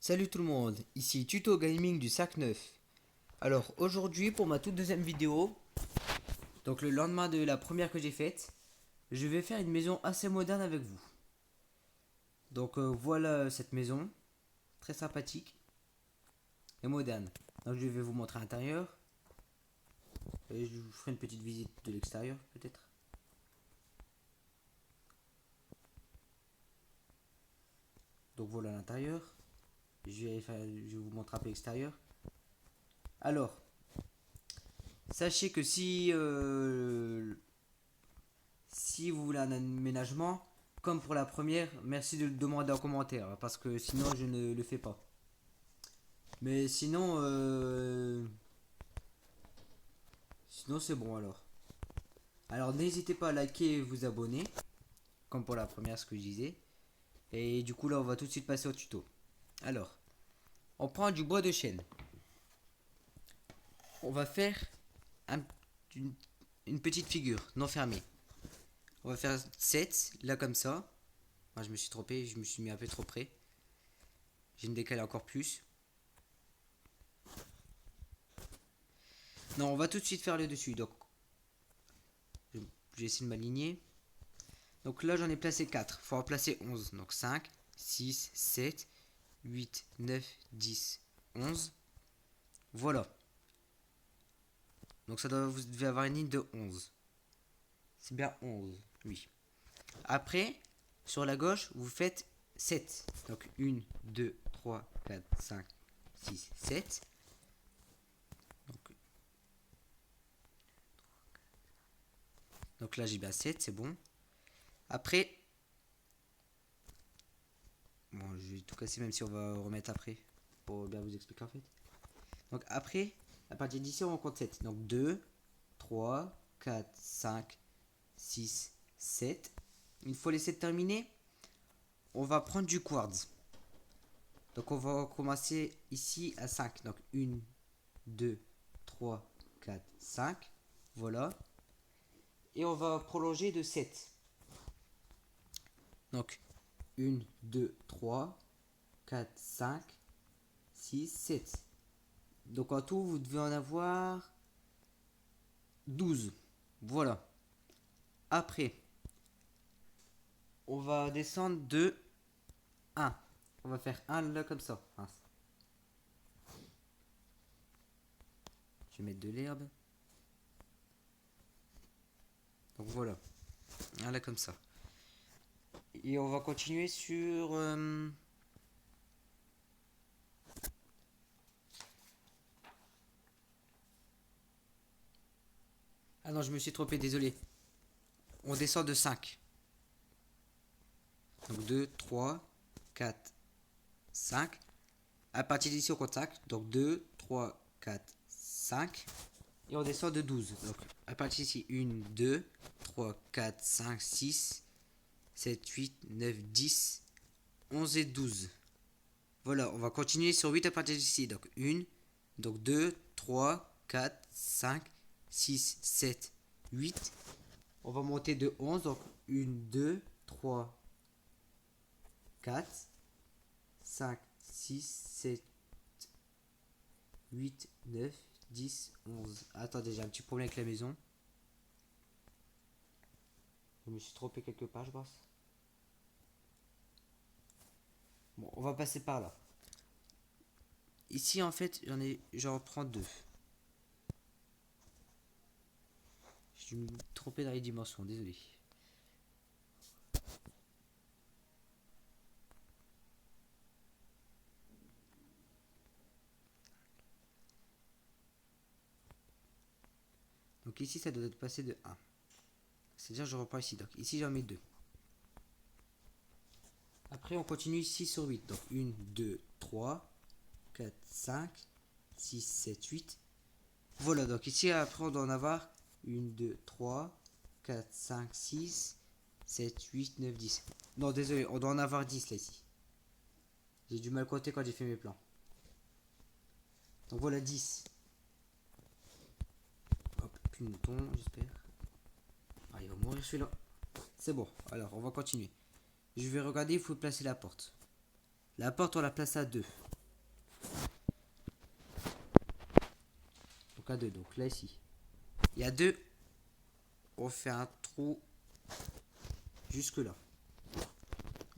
Salut tout le monde, ici Tuto Gaming du Sac 9. Alors aujourd'hui pour ma toute deuxième vidéo, donc le lendemain de la première que j'ai faite, je vais faire une maison assez moderne avec vous. Donc voilà cette maison, très sympathique et moderne. Donc je vais vous montrer l'intérieur et je vous ferai une petite visite de l'extérieur peut-être. Donc voilà l'intérieur, je vais vous montrer un peu l'extérieur. Alors, sachez que si vous voulez un aménagement, comme pour la première, merci de le demander en commentaire, parce que sinon je ne le fais pas. Mais sinon c'est bon alors. Alors n'hésitez pas à liker et vous abonner, comme pour la première ce que je disais. Et du coup là on va tout de suite passer au tuto. Alors, on prend du bois de chêne. On va faire un- une, une petite figure non fermée. On va faire 7 là comme ça. Moi je me suis trompé, je me suis mis un peu trop près. J'ai une décalé encore plus. Non, on va tout de suite faire le dessus. Donc, je vais essayer de m'aligner. Donc là, j'en ai placé 4. Il faut en placer 11. Donc 5, 6, 7, 8, 9, 10, 11. Voilà. Donc vous devez avoir une ligne de 11. C'est bien 11. Oui. Après, sur la gauche, vous faites 7. Donc 1, 2, 3, 4, 5, 6, 7. Donc là, j'ai bien 7, c'est bon. Après, bon, je vais tout casser même si on va remettre après. Pour bien vous expliquer en fait. Donc après, à partir d'ici, on compte 7. Donc 2, 3, 4, 5, 6, 7. Une fois les 7 terminés, on va prendre du quartz. Donc on va commencer ici à 5. Donc 1, 2, 3, 4, 5. Voilà. Et on va prolonger de 7. Donc 1, 2, 3, 4, 5, 6, 7. Donc en tout, vous devez en avoir 12. Voilà. Après, on va descendre de 1. On va faire un là comme ça. Je vais mettre de l'herbe. Donc voilà. Un là comme ça. Et on va continuer sur... Ah non, je me suis trompé, désolé. On descend de 5. Donc 2, 3, 4, 5. À partir d'ici, on compte 5. Donc 2, 3, 4, 5. Et on descend de 12. Donc à partir d'ici, 1, 2, 3, 4, 5, 6, 7, 8, 9, 10, 11 et 12. Voilà, on va continuer sur 8 à partir d'ici. Donc 1, donc 2, 3, 4, 5, 6, 7, 8. On va monter de 11. Donc 1, 2, 3, 4, 5, 6, 7, 8, 9, 10, 11. Attendez, j'ai un petit problème avec la maison. Je me suis trompé quelque part, je pense. Bon, on va passer par là. Ici, en fait, j'en prends deux. Je me suis trompé dans les dimensions, désolé. Donc ici, ça doit être passé de 1. C'est-à-dire, je reprends ici. Donc ici, j'en mets 2. Après, on continue ici sur 8. Donc 1, 2, 3, 4, 5, 6, 7, 8. Voilà, donc ici, après, on doit en avoir 1, 2, 3, 4, 5, 6, 7, 8, 9, 10. Non, désolé, on doit en avoir 10 là, ici. J'ai du mal compter quand j'ai fait mes plans. Donc voilà, 10. Hop, plus de mouton, j'espère. Ah, il va mourir celui-là. C'est bon, alors on va continuer. Je vais regarder, il faut placer la porte. La porte, on la place à 2. Donc à 2. Donc là ici. Il y a 2. On fait un trou jusque là.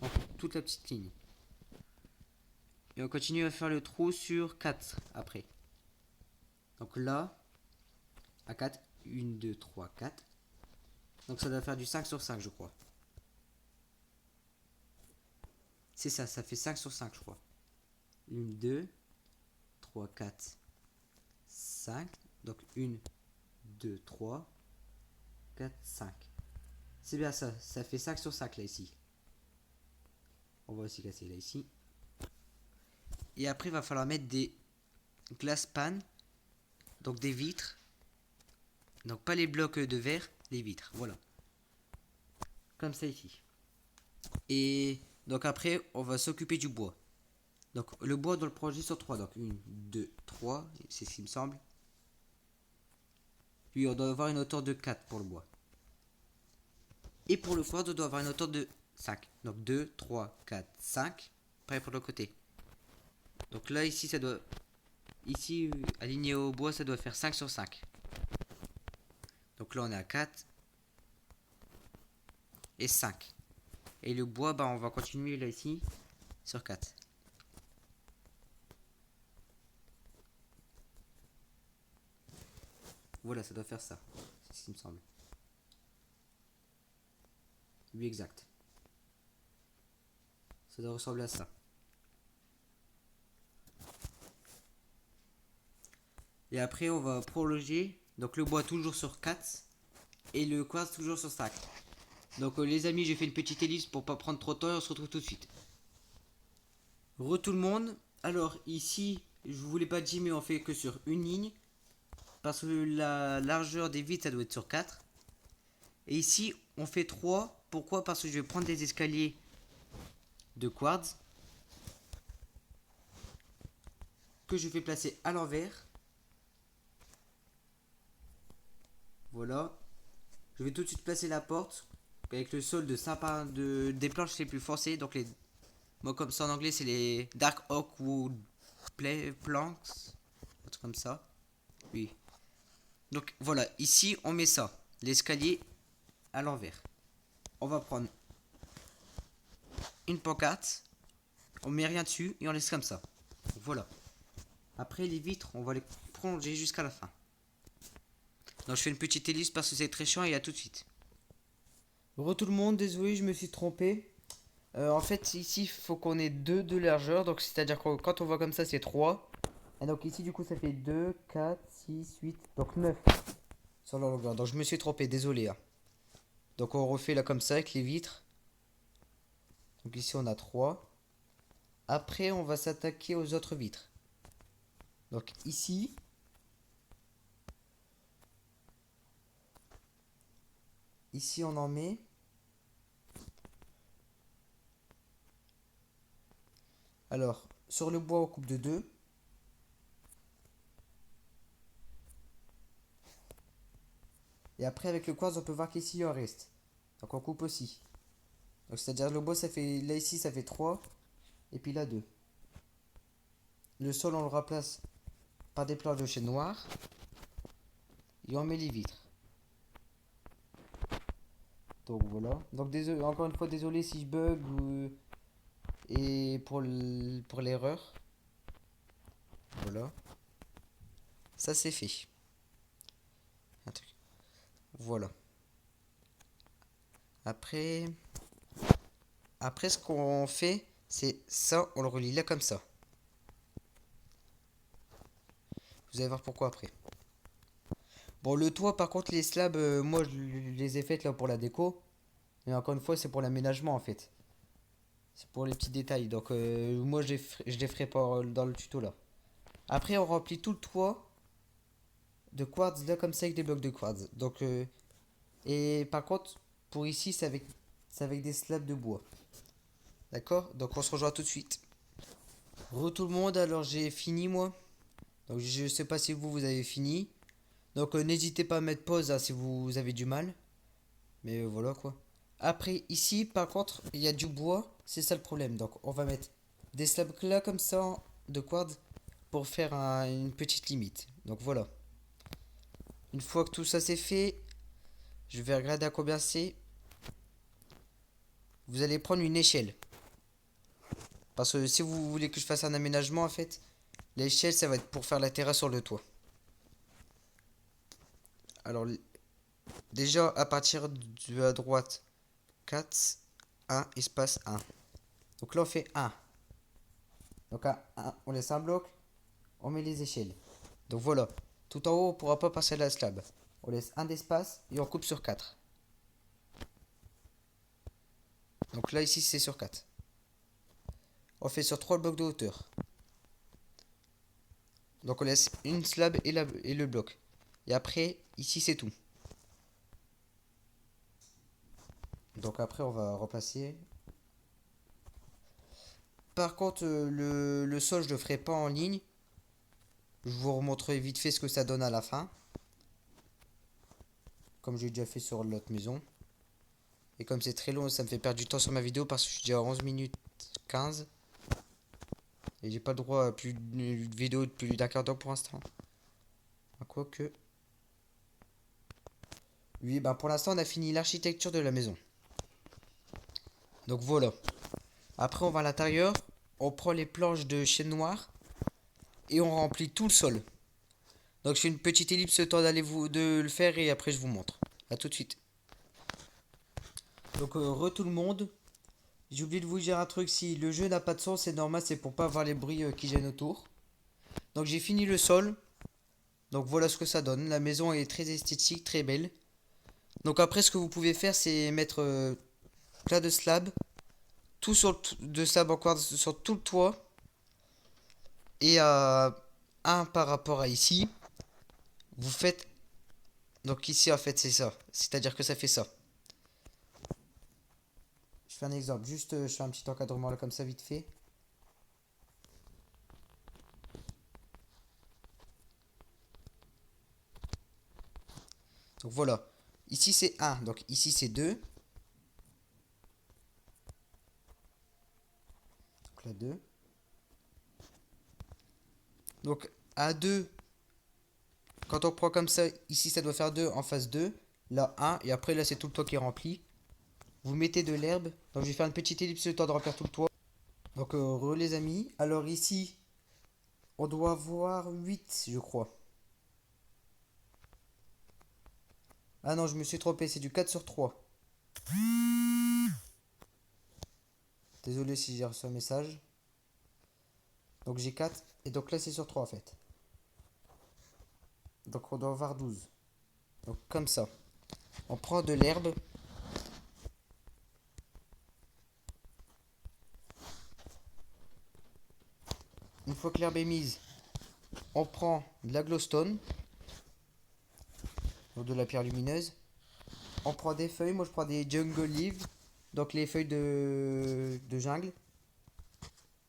On coupe toute la petite ligne. Et on continue à faire le trou sur 4 après. Donc là, à 4, 1, 2, 3, 4. Donc ça doit faire du 5 sur 5 je crois. C'est ça, ça fait 5 sur 5 je crois. 1, 2, 3, 4, 5. Donc 1, 2, 3, 4, 5. C'est bien ça, ça fait 5 sur 5 là ici. On va aussi casser là ici. Et après il va falloir mettre des glass pan. Donc des vitres. Donc pas les blocs de verre, les vitres. Voilà. Comme ça ici. Et donc après on va s'occuper du bois. Donc le bois on doit le projeter sur 3. Donc 1, 2, 3. C'est ce qui me semble. Puis on doit avoir une hauteur de 4 pour le bois. Et pour le quad on doit avoir une hauteur de 5. Donc 2, 3, 4, 5. Pareil pour le côté. Donc là ici ça doit... Ici aligné au bois ça doit faire 5 sur 5. Donc là on est à 4. Et 5. Et le bois bah on va continuer là ici. Sur 4. Voilà, ça doit faire ça. C'est ce qui me semble. Oui, exact. Ça doit ressembler à ça. Et après, on va prolonger. Donc le bois toujours sur 4. Et le quartz toujours sur 5. Donc les amis, j'ai fait une petite ellipse pour pas prendre trop de temps et on se retrouve tout de suite. Tout le monde. Alors ici, je vous l'ai pas dit, mais on fait que sur une ligne. Parce que la largeur des vitres, ça doit être sur 4. Et ici, on fait 3. Pourquoi? Parce que je vais prendre des escaliers de quartz que je vais placer à l'envers. Voilà. Je vais tout de suite placer la porte avec le sol de sapin des planches les plus foncées. Donc les mots comme ça en anglais, c'est les dark oak wood planks, un truc comme ça. Oui. Donc voilà, ici on met ça, l'escalier à l'envers. On va prendre une pancarte, on met rien dessus et on laisse comme ça. Voilà. Après les vitres, on va les prolonger jusqu'à la fin. Donc je fais une petite ellipse parce que c'est très chiant et à tout de suite. Tout le monde, désolé, je me suis trompé. En fait, ici, il faut qu'on ait 2 de largeur. Donc c'est-à-dire que quand on voit comme ça, c'est 3. Et donc ici, du coup, ça fait 2, 4, 6, 8, donc 9 sur la longueur. Donc je me suis trompé, désolé. Hein. Donc on refait là comme ça avec les vitres. Donc ici, on a 3. Après, on va s'attaquer aux autres vitres. Donc ici... Ici, on en met. Alors, sur le bois, on coupe de 2. Et après, avec le quartz, on peut voir qu'ici, il en reste. Donc, on coupe aussi. Donc, c'est-à-dire, le bois, ça fait. Là, ici, ça fait 3. Et puis là, 2. Le sol, on le remplace par des planches de chêne noir. Et on met les vitres. Donc, voilà. Donc, désolé, encore une fois, désolé si je bug. Et pour l'erreur. Voilà. Ça, c'est fait. Un truc. Voilà. Après, ce qu'on fait, c'est ça, on le relie là comme ça. Vous allez voir pourquoi après. Bon, le toit, par contre, les slabs, moi, je les ai faites là pour la déco. Mais encore une fois, c'est pour l'aménagement en fait. C'est pour les petits détails. Donc, moi, je les ferai pas dans le tuto là. Après, on remplit tout le toit de quartz là comme ça avec des blocs de quartz. Donc, et par contre, pour ici, c'est avec des slabs de bois. D'accord? Donc, on se rejoint tout de suite. Tout le monde, alors j'ai fini moi. Donc, je sais pas si vous avez fini. Donc, n'hésitez pas à mettre pause hein, si vous avez du mal. Mais voilà quoi. Après, ici, par contre, il y a du bois. C'est ça le problème. Donc, on va mettre des slabs là comme ça de quartz pour faire une petite limite. Donc, voilà. Une fois que tout ça c'est fait, je vais regarder à combien c'est. Vous allez prendre une échelle. Parce que si vous voulez que je fasse un aménagement, en fait, l'échelle, ça va être pour faire la terrasse sur le toit. Alors, déjà, à partir de à droite, 4, 1, espace 1. Donc là, on fait 1. Donc à 1, on laisse un bloc, on met les échelles. Donc voilà, tout en haut, on ne pourra pas passer la slab. On laisse un d'espace et on coupe sur 4. Donc là, ici, c'est sur 4. On fait sur 3 blocs de hauteur. Donc on laisse une slab et le bloc. Et après, ici, c'est tout. Donc après, on va remplacer. Par contre, le sol, je le ferai pas en ligne. Je vous remontrerai vite fait ce que ça donne à la fin. Comme j'ai déjà fait sur l'autre maison. Et comme c'est très long, ça me fait perdre du temps sur ma vidéo parce que je suis déjà à 11 minutes 15. Et j'ai pas le droit à plus d'une vidéo de plus d'un quart d'heure pour l'instant. Quoique. Oui, ben pour l'instant, on a fini l'architecture de la maison. Donc voilà. Après, on va à l'intérieur. On prend les planches de chêne noir. Et on remplit tout le sol. Donc je fais une petite ellipse le temps de le faire et après je vous montre. A tout de suite. Donc tout le monde. J'ai oublié de vous dire un truc, si le jeu n'a pas de son, c'est normal, c'est pour pas avoir les bruits qui gênent autour. Donc j'ai fini le sol. Donc voilà ce que ça donne. La maison est très esthétique, très belle. Donc après ce que vous pouvez faire, c'est mettre plein de slabs. Tout de slabs encore sur tout le toit. Et un par rapport à ici. Vous faites... Donc ici en fait c'est ça. C'est-à-dire que ça fait ça. Je fais un exemple. Juste je fais un petit encadrement là comme ça vite fait. Donc voilà. Ici c'est 1. Donc ici c'est 2. Donc là 2. Donc à 2. Quand on prend comme ça, ici ça doit faire 2 en face 2. Là 1. Et après là c'est tout le toit qui est rempli. Vous mettez de l'herbe. Donc je vais faire une petite ellipse le temps de remplir tout le toit. Donc les amis. Alors ici, on doit avoir 8 je crois. Ah non, je me suis trompé, c'est du 4 sur 3. Désolé si j'ai reçu un message. Donc j'ai 4. Et donc là c'est sur 3 en fait. Donc on doit avoir 12. Donc comme ça. On prend de l'herbe. Une fois que l'herbe est mise, on prend de la glowstone. Donc de la pierre lumineuse. On prend des feuilles. Moi je prends des jungle leaves. Donc les feuilles de jungle.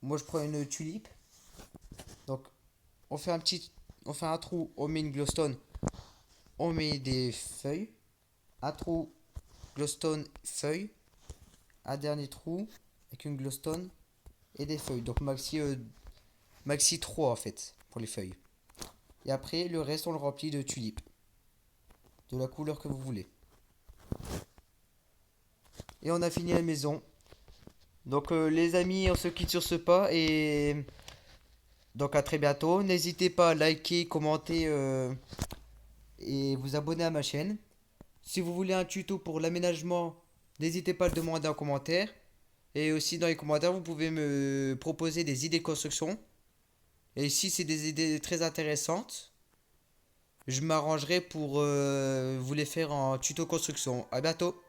Moi je prends une tulipe. Donc on fait un trou, on met une glowstone. On met des feuilles. Un trou, glowstone, feuilles. Un dernier trou avec une glowstone et des feuilles. Donc maxi 3 en fait pour les feuilles. Et après le reste on le remplit de tulipes. De la couleur que vous voulez. Et on a fini la maison. Donc les amis, on se quitte sur ce pas et donc à très bientôt. N'hésitez pas à liker, commenter et vous abonner à ma chaîne. Si vous voulez un tuto pour l'aménagement, n'hésitez pas à le demander en commentaire. Et aussi dans les commentaires, vous pouvez me proposer des idées de construction. Et si c'est des idées très intéressantes, je m'arrangerai pour vous les faire en tuto construction. À bientôt.